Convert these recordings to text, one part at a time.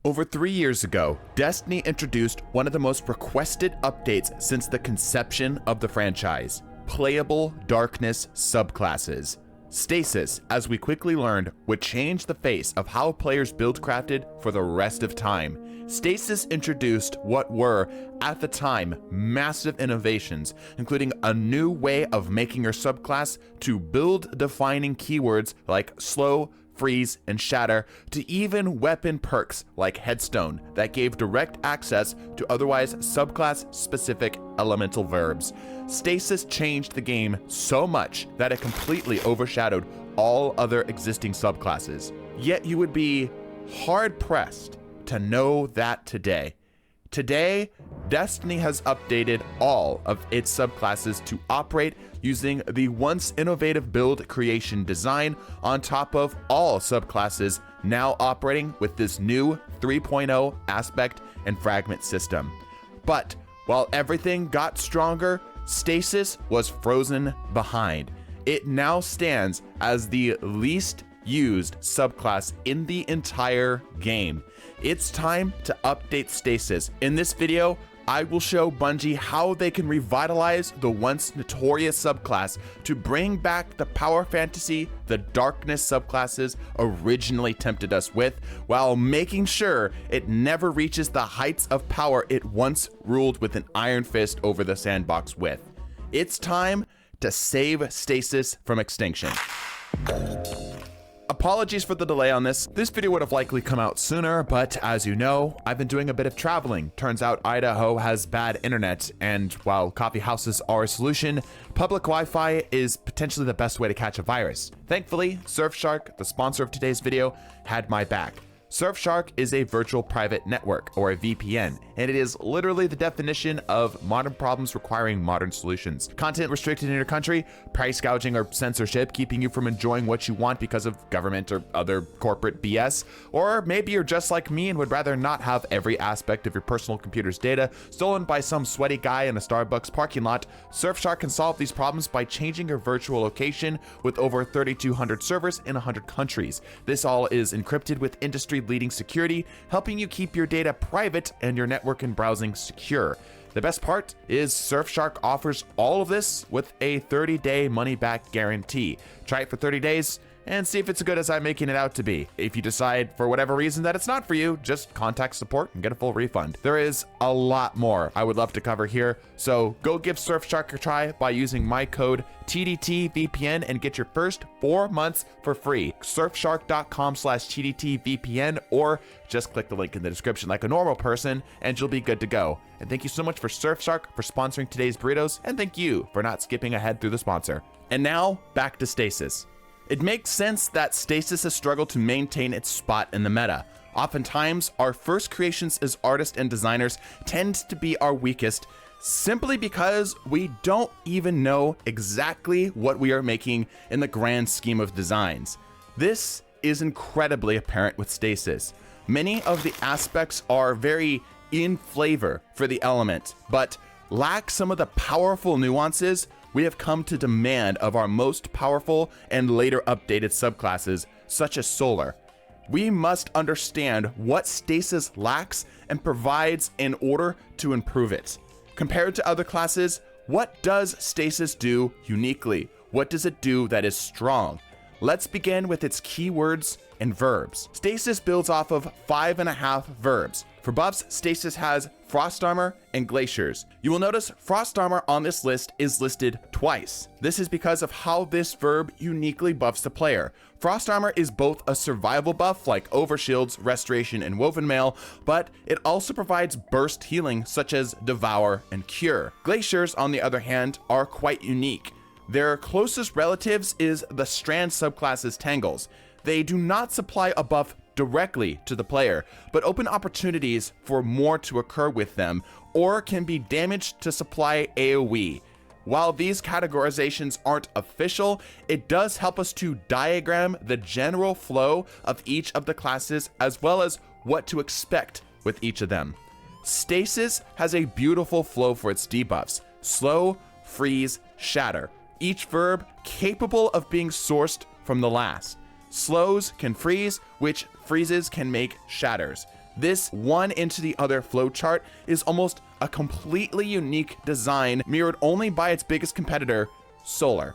Over 3 years ago, Destiny introduced one of the most requested updates since the conception of the franchise: playable darkness subclasses. Stasis, as we quickly learned, would change the face of how players buildcrafted for the rest of time. Stasis introduced what were, at the time, massive innovations, including a new way of making your subclass to build-defining keywords like slow, freeze, and shatter, to even weapon perks like headstone that gave direct access to otherwise subclass-specific elemental verbs. Stasis changed the game so much that it completely overshadowed all other existing subclasses. Yet you would be hard-pressed to know that today. Today, Destiny has updated all of its subclasses to operate using the once innovative build creation design on top of all subclasses now operating with this new 3.0 aspect and fragment system. But while everything got stronger, Stasis was frozen behind. It now stands as the least used subclass in the entire game. It's time to update Stasis. In this video, I will show Bungie how they can revitalize the once notorious subclass to bring back the power fantasy the darkness subclasses originally tempted us with, while making sure it never reaches the heights of power it once ruled with an iron fist over the sandbox with. It's time to save Stasis from extinction. Apologies for the delay on this. This video would have likely come out sooner, but as you know, I've been doing a bit of traveling. Turns out Idaho has bad internet, and while coffee houses are a solution, public Wi-Fi is potentially the best way to catch a virus. Thankfully, Surfshark, the sponsor of today's video, had my back. Surfshark is a virtual private network, or a VPN, and it is literally the definition of modern problems requiring modern solutions. Content restricted in your country, price gouging or censorship keeping you from enjoying what you want because of government or other corporate BS, or maybe you're just like me and would rather not have every aspect of your personal computer's data stolen by some sweaty guy in a Starbucks parking lot. Surfshark can solve these problems by changing your virtual location with over 3,200 servers in 100 countries. This all is encrypted with industry-leading security, helping you keep your data private and your network and browsing secure. The best part is Surfshark offers all of this with a 30-day money-back guarantee. Try it for 30 days and see if it's as good as I'm making it out to be. If you decide for whatever reason that it's not for you, just contact support and get a full refund. There is a lot more I would love to cover here, so go give Surfshark a try by using my code TDTVPN and get your first 4 months for free. Surfshark.com/TDTVPN, or just click the link in the description like a normal person and you'll be good to go. And thank you so much for Surfshark for sponsoring today's burritos, and thank you for not skipping ahead through the sponsor. And now, back to Stasis. It makes sense that Stasis has struggled to maintain its spot in the meta. Oftentimes, our first creations as artists and designers tend to be our weakest, simply because we don't even know exactly what we are making in the grand scheme of designs. This is incredibly apparent with Stasis. Many of the aspects are very in flavor for the element, but lack some of the powerful nuances we have come to demand of our most powerful and later updated subclasses, such as Solar. We must understand what Stasis lacks and provides in order to improve it. Compared to other classes, what does Stasis do uniquely? What does it do that is strong? Let's begin with its keywords and verbs. Stasis builds off of 5.5 verbs. For buffs, Stasis has Frost Armor and Glaciers. You will notice Frost Armor on this list is listed twice. This is because of how this verb uniquely buffs the player. Frost Armor is both a survival buff like Overshield's, Restoration, and Woven Mail, but it also provides burst healing such as Devour and Cure. Glaciers, on the other hand, are quite unique. Their closest relatives is the Strand subclass's Tangles. They do not supply a buff directly to the player, but open opportunities for more to occur with them, or can be damaged to supply AoE. While these categorizations aren't official, it does help us to diagram the general flow of each of the classes as well as what to expect with each of them. Stasis has a beautiful flow for its debuffs: slow, freeze, shatter, each verb capable of being sourced from the last. Slows can freeze, which freezes can make shatters. This one into the other flowchart is almost a completely unique design mirrored only by its biggest competitor, Solar.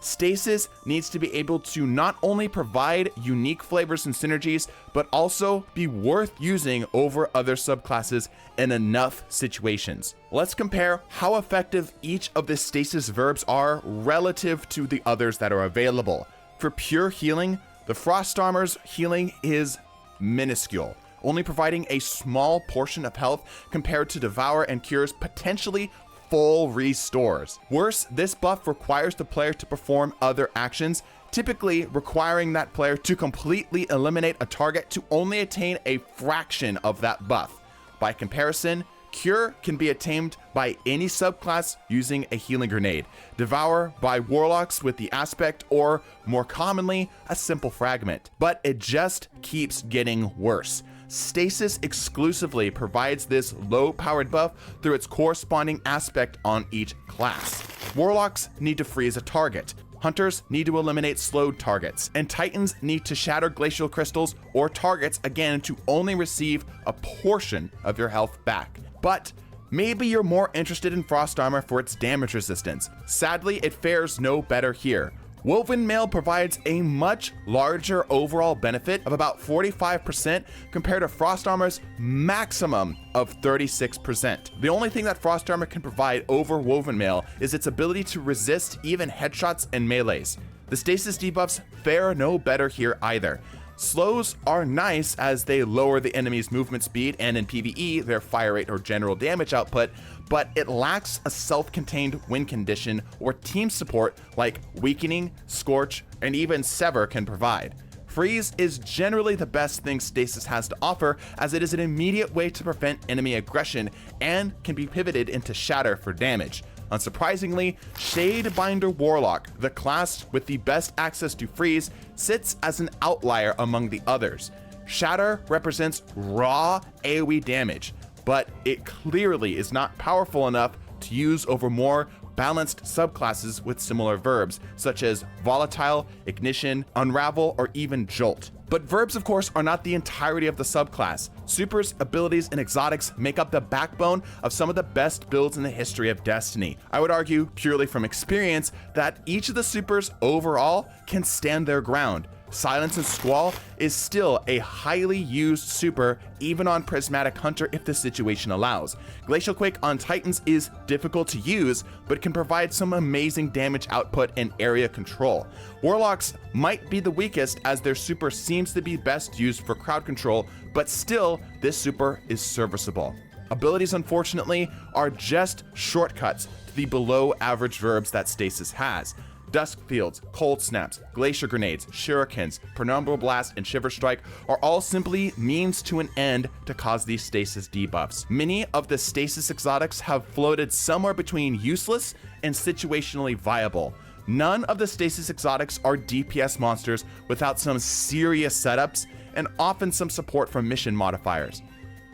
Stasis needs to be able to not only provide unique flavors and synergies, but also be worth using over other subclasses in enough situations. Let's compare how effective each of the Stasis verbs are relative to the others that are available. For pure healing, the Frost Armor's healing is minuscule, only providing a small portion of health compared to Devour and Cure's potentially full restores. Worse, this buff requires the player to perform other actions, typically requiring that player to completely eliminate a target to only attain a fraction of that buff. By comparison, Cure can be attained by any subclass using a healing grenade, Devour by warlocks with the aspect, or more commonly, a simple fragment. But it just keeps getting worse. Stasis exclusively provides this low-powered buff through its corresponding aspect on each class. Warlocks need to freeze a target, Hunters need to eliminate slowed targets, and Titans need to shatter glacial crystals or targets again to only receive a portion of your health back. But maybe you're more interested in Frost Armor for its damage resistance. Sadly, it fares no better here. Woven Mail provides a much larger overall benefit of about 45% compared to Frost Armor's maximum of 36%. The only thing that Frost Armor can provide over Woven Mail is its ability to resist even headshots and melees. The Stasis debuffs fare no better here either. Slows are nice as they lower the enemy's movement speed and in PvE their fire rate or general damage output, but it lacks a self-contained win condition or team support like Weakening, Scorch, and even Sever can provide. Freeze is generally the best thing Stasis has to offer, as it is an immediate way to prevent enemy aggression and can be pivoted into Shatter for damage. Unsurprisingly, Shadebinder Warlock, the class with the best access to freeze, sits as an outlier among the others. Shatter represents raw AoE damage, but it clearly is not powerful enough to use over more balanced subclasses with similar verbs, such as Volatile, Ignition, Unravel, or even Jolt. But verbs, of course, are not the entirety of the subclass. Supers, abilities, and exotics make up the backbone of some of the best builds in the history of Destiny. I would argue, purely from experience, that each of the supers overall can stand their ground. Silence and Squall is still a highly used super, even on Prismatic Hunter if the situation allows. Glacial Quake on Titans is difficult to use, but can provide some amazing damage output and area control. Warlocks might be the weakest, as their super seems to be best used for crowd control, but still, this super is serviceable. Abilities, unfortunately, are just shortcuts to the below average verbs that Stasis has. Dusk Fields, Cold Snaps, Glacier Grenades, Shurikens, Penumbral Blast, and Shiver Strike are all simply means to an end to cause these Stasis debuffs. Many of the Stasis exotics have floated somewhere between useless and situationally viable. None of the Stasis exotics are DPS monsters without some serious setups and often some support from mission modifiers.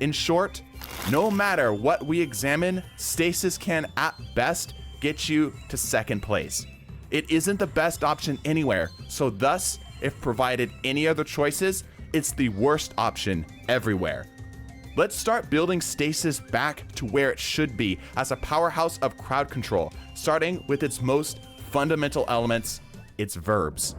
In short, no matter what we examine, Stasis can at best get you to second place. It isn't the best option anywhere, so thus, if provided any other choices, it's the worst option everywhere. Let's start building Stasis back to where it should be as a powerhouse of crowd control, starting with its most fundamental elements, its verbs.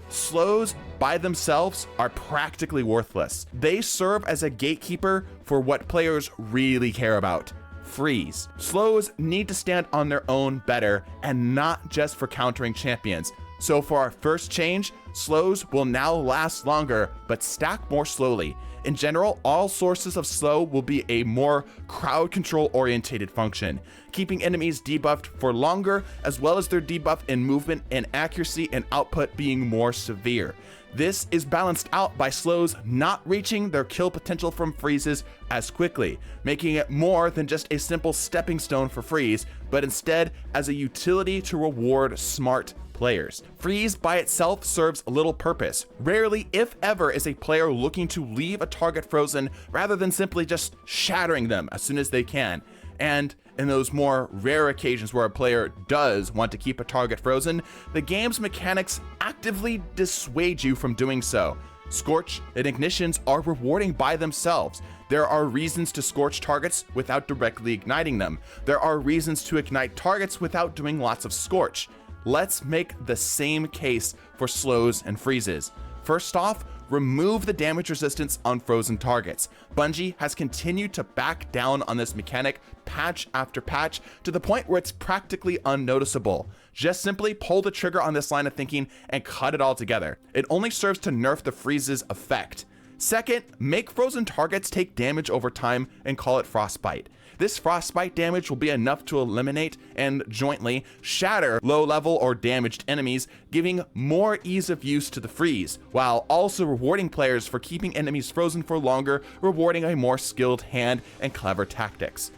Slows by themselves are practically worthless. They serve as a gatekeeper for what players really care about: freeze. Slows need to stand on their own better, and not just for countering champions. So for our first change, slows will now last longer, but stack more slowly. In general, all sources of slow will be a more crowd control orientated function, keeping enemies debuffed for longer, as well as their debuff in movement and accuracy and output being more severe. This is balanced out by slows not reaching their kill potential from freezes as quickly, making it more than just a simple stepping stone for freeze, but instead as a utility to reward smart players. Freeze by itself serves little purpose. Rarely, if ever, is a player looking to leave a target frozen rather than simply just shattering them as soon as they can. And in those more rare occasions where a player does want to keep a target frozen, the game's mechanics actively dissuade you from doing so. Scorch and ignitions are rewarding by themselves. There are reasons to scorch targets without directly igniting them. There are reasons to ignite targets without doing lots of scorch. Let's make the same case for slows and freezes. First off, remove the damage resistance on frozen targets. Bungie has continued to back down on this mechanic patch after patch to the point where it's practically unnoticeable. Just simply pull the trigger on this line of thinking and cut it all together. It only serves to nerf the freeze's effect. Second, make frozen targets take damage over time and call it frostbite. This frostbite damage will be enough to eliminate and jointly shatter low level or damaged enemies, giving more ease of use to the freeze, while also rewarding players for keeping enemies frozen for longer, rewarding a more skilled hand and clever tactics.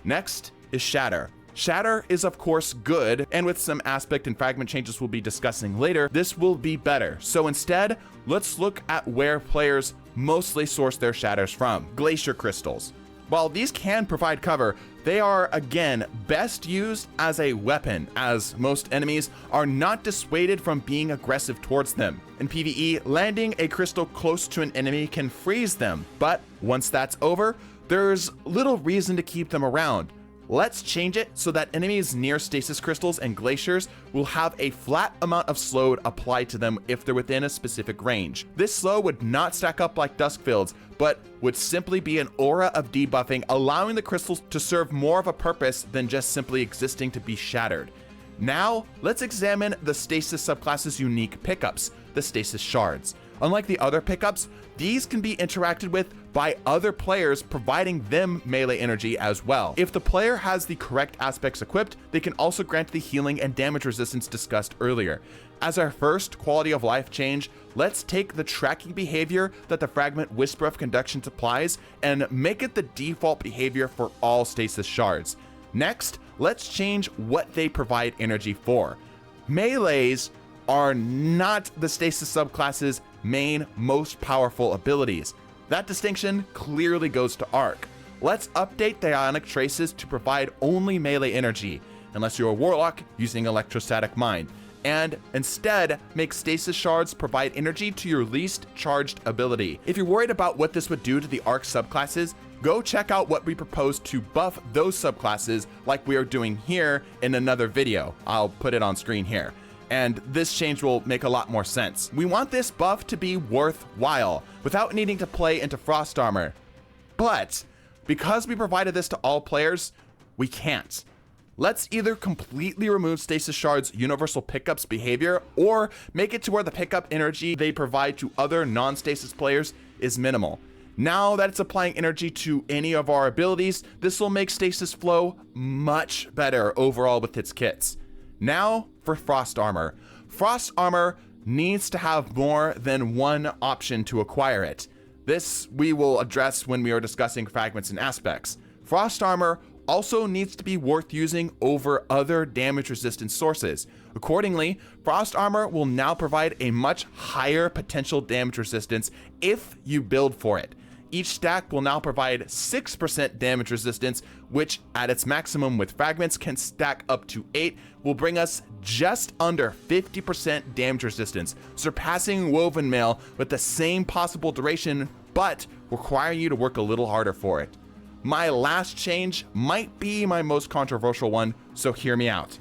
Next is shatter. Shatter is of course good, and with some aspect and fragment changes we'll be discussing later, this will be better. So instead, let's look at where players mostly source their shatters from. Glacier crystals. While these can provide cover, they are again best used as a weapon, as most enemies are not dissuaded from being aggressive towards them. In PvE, landing a crystal close to an enemy can freeze them, but once that's over, there's little reason to keep them around. Let's change it so that enemies near stasis crystals and glaciers will have a flat amount of slowed applied to them if they're within a specific range. This slow would not stack up like Duskfields, but would simply be an aura of debuffing, allowing the crystals to serve more of a purpose than just simply existing to be shattered. Now, let's examine the Stasis subclass's unique pickups, the Stasis shards. Unlike the other pickups, these can be interacted with by other players, providing them melee energy as well. If the player has the correct aspects equipped, they can also grant the healing and damage resistance discussed earlier. As our first quality of life change, let's take the tracking behavior that the fragment Whisper of Conduction applies and make it the default behavior for all Stasis shards. Next, let's change what they provide energy for. Melees are not the Stasis subclass's main, most powerful abilities. That distinction clearly goes to Arc. Let's update the Ionic Traces to provide only melee energy, unless you're a Warlock using Electrostatic Mind, and instead make Stasis shards provide energy to your least charged ability. If you're worried about what this would do to the Arc subclasses, go check out what we propose to buff those subclasses like we are doing here in another video. I'll put it on screen here. And this change will make a lot more sense. We want this buff to be worthwhile without needing to play into Frost Armor. But because we provided this to all players, we can't. Let's either completely remove Stasis Shard's universal pickups behavior or make it to where the pickup energy they provide to other non-Stasis players is minimal. Now that it's applying energy to any of our abilities, this will make Stasis flow much better overall with its kits. Now for Frost Armor. Frost Armor needs to have more than one option to acquire it. This we will address when we are discussing fragments and aspects. Frost Armor also needs to be worth using over other damage resistance sources. Accordingly, Frost Armor will now provide a much higher potential damage resistance if you build for it. Each stack will now provide 6% damage resistance, which at its maximum with fragments can stack up to 8, will bring us just under 50% damage resistance, surpassing Woven Mail with the same possible duration, but requiring you to work a little harder for it. My last change might be my most controversial one, so hear me out.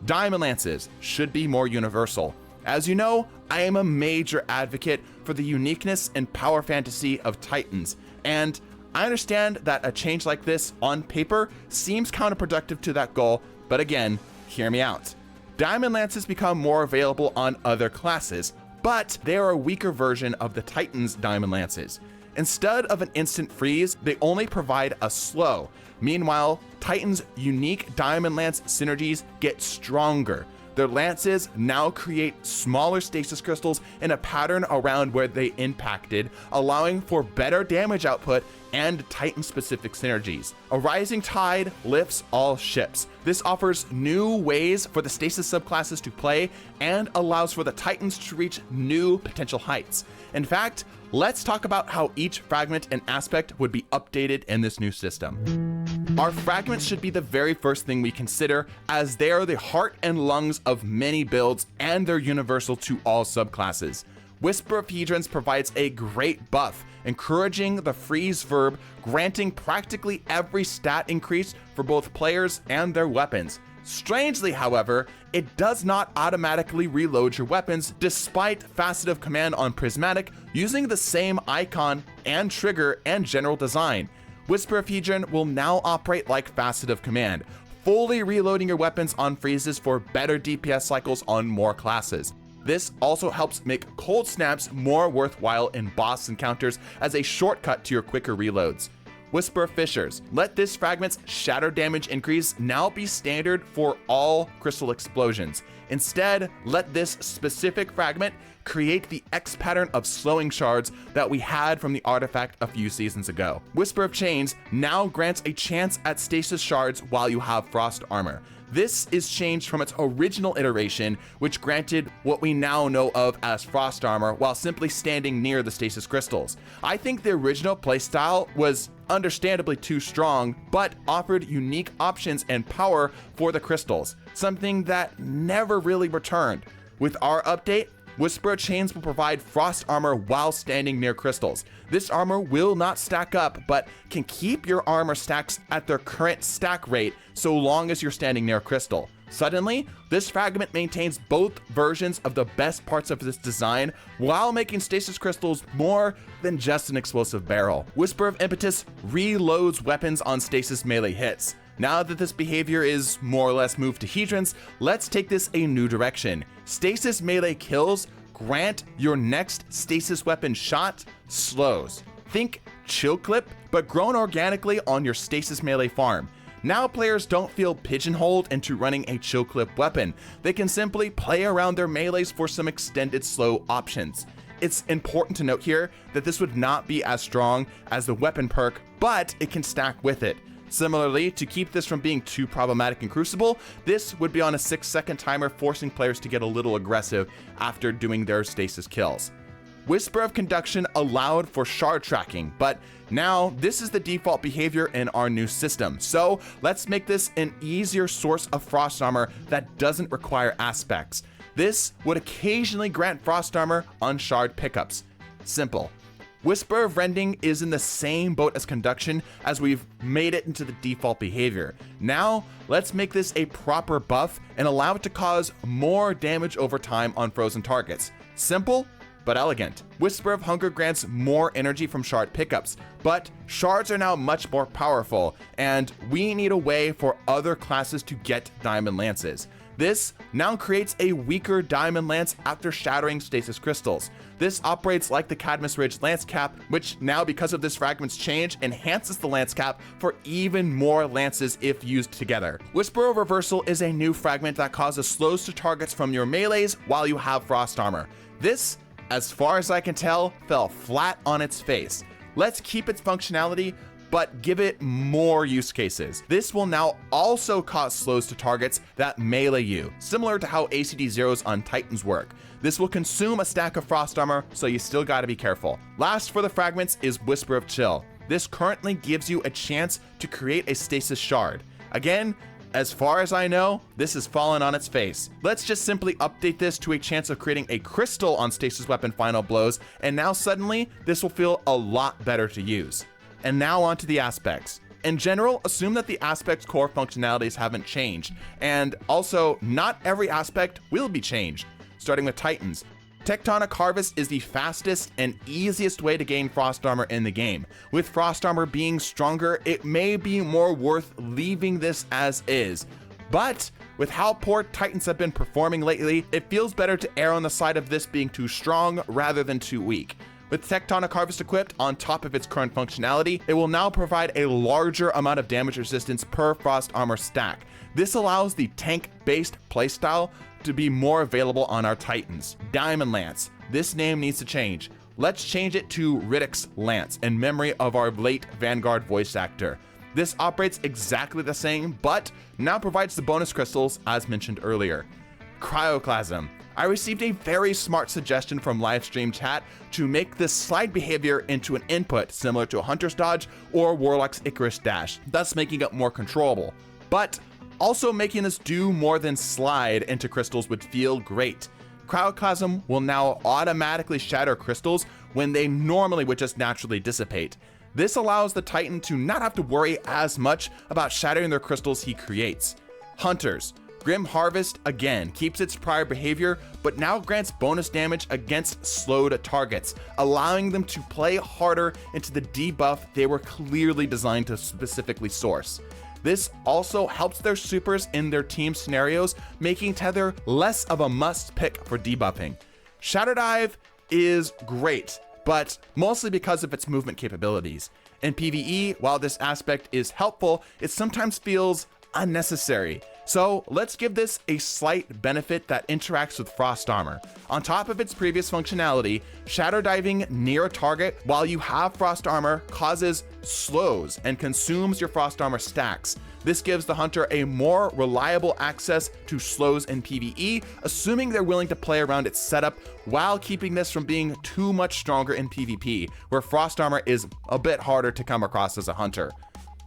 Diamond Lances should be more universal. As you know, I am a major advocate for the uniqueness and power fantasy of Titans, and I understand that a change like this on paper seems counterproductive to that goal, but again, hear me out. Diamond Lances become more available on other classes, but they are a weaker version of the Titans' Diamond Lances. Instead of an instant freeze, they only provide a slow. Meanwhile, Titan's unique Diamond Lance synergies get stronger. Their lances now create smaller stasis crystals in a pattern around where they impacted, allowing for better damage output and Titan-specific synergies. A rising tide lifts all ships. This offers new ways for the stasis subclasses to play and allows for the Titans to reach new potential heights. In fact, let's talk about how each fragment and aspect would be updated in this new system. Our fragments should be the very first thing we consider, as they are the heart and lungs of many builds and they're universal to all subclasses. Whisper of Hedrons provides a great buff, encouraging the freeze verb, granting practically every stat increase for both players and their weapons. Strangely, however, it does not automatically reload your weapons despite Facet of Command on Prismatic using the same icon and trigger and general design. Whisper of Hedron will now operate like Facet of Command, fully reloading your weapons on freezes for better DPS cycles on more classes. This also helps make cold snaps more worthwhile in boss encounters as a shortcut to your quicker reloads. Whisper of Fissures. Let this fragment's shatter damage increase now be standard for all crystal explosions. Instead, let this specific fragment create the X pattern of slowing shards that we had from the artifact a few seasons ago. Whisper of Chains now grants a chance at stasis shards while you have frost armor. This is changed from its original iteration, which granted what we now know of as frost armor while simply standing near the stasis crystals. I think the original playstyle was understandably too strong, but offered unique options and power for the crystals, something that never really returned. With our update, Whisper of Chains will provide frost armor while standing near crystals. This armor will not stack up, but can keep your armor stacks at their current stack rate so long as you're standing near a crystal. Suddenly, this fragment maintains both versions of the best parts of this design while making stasis crystals more than just an explosive barrel. Whisper of Impetus reloads weapons on stasis melee hits. Now that this behavior is more or less moved to Hedrons, let's take this a new direction. Stasis melee kills grant your next stasis weapon shot slows. Think chill clip, but grown organically on your stasis melee farm. Now players don't feel pigeonholed into running a chill clip weapon. They can simply play around their melees for some extended slow options. It's important to note here that this would not be as strong as the weapon perk, but it can stack with it. Similarly, to keep this from being too problematic in Crucible, this would be on a 6-second timer, forcing players to get a little aggressive after doing their stasis kills. Whisper of Conduction allowed for shard tracking, but now this is the default behavior in our new system. So let's make this an easier source of frost armor that doesn't require aspects. This would occasionally grant frost armor on shard pickups. Simple. Whisper of Rending is in the same boat as Conduction, as we've made it into the default behavior. Now, let's make this a proper buff and allow it to cause more damage over time on frozen targets. Simple, but elegant. Whisper of Hunger grants more energy from shard pickups, but shards are now much more powerful, and we need a way for other classes to get Diamond Lances. This now creates a weaker Diamond Lance after shattering stasis crystals. This operates like the Cadmus Ridge Lance Cap, which now, because of this fragment's change, enhances the Lance Cap for even more lances if used together. Whisper of Reversal is a new fragment that causes slows to targets from your melees while you have frost armor. This, as far as I can tell, fell flat on its face. Let's keep its functionality, but give it more use cases. This will now also cause slows to targets that melee you, similar to how ACD zeros on Titans work. This will consume a stack of frost armor, so you still gotta be careful. Last for the fragments is Whisper of Chill. This currently gives you a chance to create a stasis shard. Again, as far as I know, this has fallen on its face. Let's just simply update this to a chance of creating a crystal on stasis weapon final blows, and now suddenly this will feel a lot better to use. And now onto the aspects. In general, assume that the aspect's core functionalities haven't changed, and also not every aspect will be changed. Starting with Titans. Tectonic Harvest is the fastest and easiest way to gain frost armor in the game. With frost armor being stronger, it may be more worth leaving this as is. But with how poor Titans have been performing lately, it feels better to err on the side of this being too strong rather than too weak. With Tectonic Harvest equipped on top of its current functionality, it will now provide a larger amount of damage resistance per frost armor stack. This allows the tank-based playstyle to be more available on our Titans. Diamond Lance. This name needs to change. Let's change it to Riddick's Lance in memory of our late Vanguard voice actor. This operates exactly the same, but now provides the bonus crystals as mentioned earlier. Cryoclasm. I received a very smart suggestion from livestream chat to make this slide behavior into an input similar to a Hunter's Dodge or Warlock's Icarus Dash, thus making it more controllable. But also making this do more than slide into crystals would feel great. Cryochlasm will now automatically shatter crystals when they normally would just naturally dissipate. This allows the Titan to not have to worry as much about shattering their crystals he creates. Hunters. Grim Harvest again keeps its prior behavior, but now grants bonus damage against slowed targets, allowing them to play harder into the debuff they were clearly designed to specifically source. This also helps their supers in their team scenarios, making Tether less of a must pick for debuffing. Shatter Dive is great, but mostly because of its movement capabilities. In PvE, while this aspect is helpful, it sometimes feels unnecessary. So let's give this a slight benefit that interacts with Frost Armor. On top of its previous functionality, shatter diving near a target while you have Frost Armor causes slows and consumes your Frost Armor stacks. This gives the hunter a more reliable access to slows in PvE, assuming they're willing to play around its setup while keeping this from being too much stronger in PvP, where Frost Armor is a bit harder to come across as a hunter.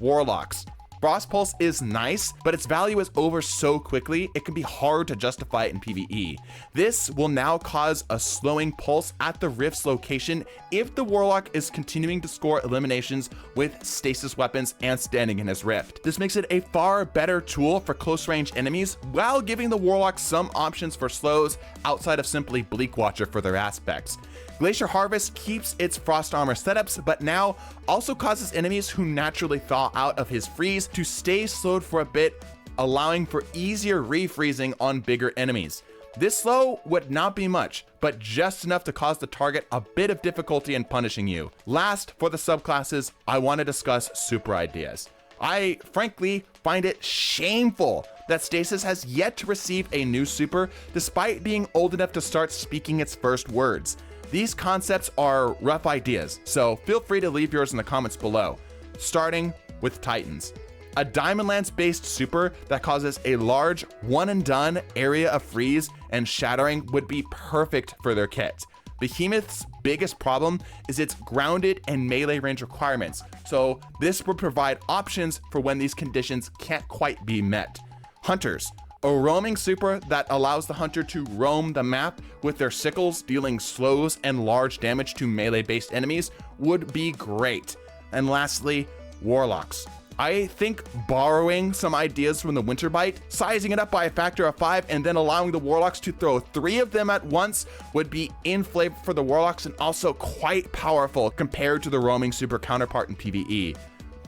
Warlocks. Frost Pulse is nice, but its value is over so quickly, it can be hard to justify it in PvE. This will now cause a slowing pulse at the Rift's location if the Warlock is continuing to score eliminations with stasis weapons and standing in his Rift. This makes it a far better tool for close range enemies while giving the Warlock some options for slows outside of simply Bleak Watcher for their aspects. Glacier Harvest keeps its Frost Armor setups, but now also causes enemies who naturally thaw out of his freeze to stay slowed for a bit, allowing for easier refreezing on bigger enemies. This slow would not be much, but just enough to cause the target a bit of difficulty in punishing you. Last, for the subclasses, I want to discuss super ideas. I frankly find it shameful that Stasis has yet to receive a new super despite being old enough to start speaking its first words. These concepts are rough ideas, so feel free to leave yours in the comments below. Starting with Titans. A Diamond Lance based super that causes a large one and done area of freeze and shattering would be perfect for their kit. Behemoth's biggest problem is its grounded and melee range requirements, so this would provide options for when these conditions can't quite be met. Hunters. A roaming super that allows the hunter to roam the map with their sickles, dealing slows and large damage to melee-based enemies would be great. And lastly, Warlocks. I think borrowing some ideas from the Winter Bite, sizing it up by a factor of 5, and then allowing the Warlocks to throw 3 of them at once would be in flavor for the Warlocks and also quite powerful compared to the roaming super counterpart in PvE.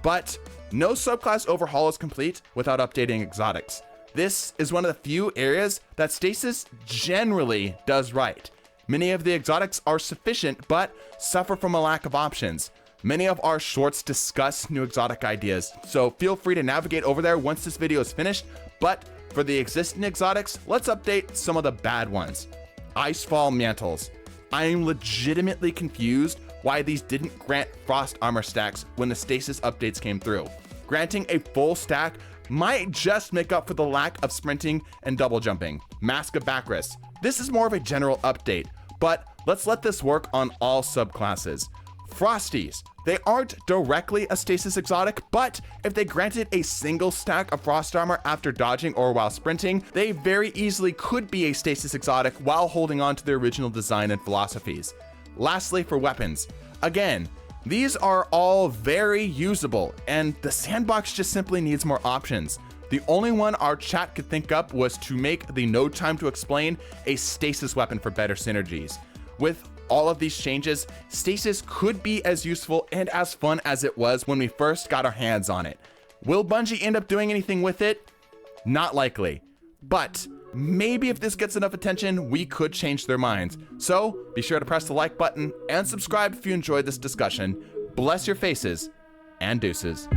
But no subclass overhaul is complete without updating exotics. This is one of the few areas that Stasis generally does right. Many of the exotics are sufficient, but suffer from a lack of options. Many of our shorts discuss new exotic ideas, so feel free to navigate over there once this video is finished. But for the existing exotics, let's update some of the bad ones. Icefall Mantles. I am legitimately confused why these didn't grant Frost Armor stacks when the Stasis updates came through. Granting a full stack might just make up for the lack of sprinting and double jumping. Mask of Bacchus. This is more of a general update, but let's let this work on all subclasses. Frosties. They aren't directly a Stasis exotic, but if they granted a single stack of Frost Armor after dodging or while sprinting, they very easily could be a Stasis exotic while holding on to their original design and philosophies. Lastly, for weapons. Again, these are all very usable, and the sandbox just simply needs more options. The only one our chat could think up was to make the No Time to Explain a Stasis weapon for better synergies. With all of these changes, Stasis could be as useful and as fun as it was when we first got our hands on it. Will Bungie end up doing anything with it? Not likely. But maybe if this gets enough attention, we could change their minds. So be sure to press the like button and subscribe if you enjoyed this discussion. Bless your faces, and deuces.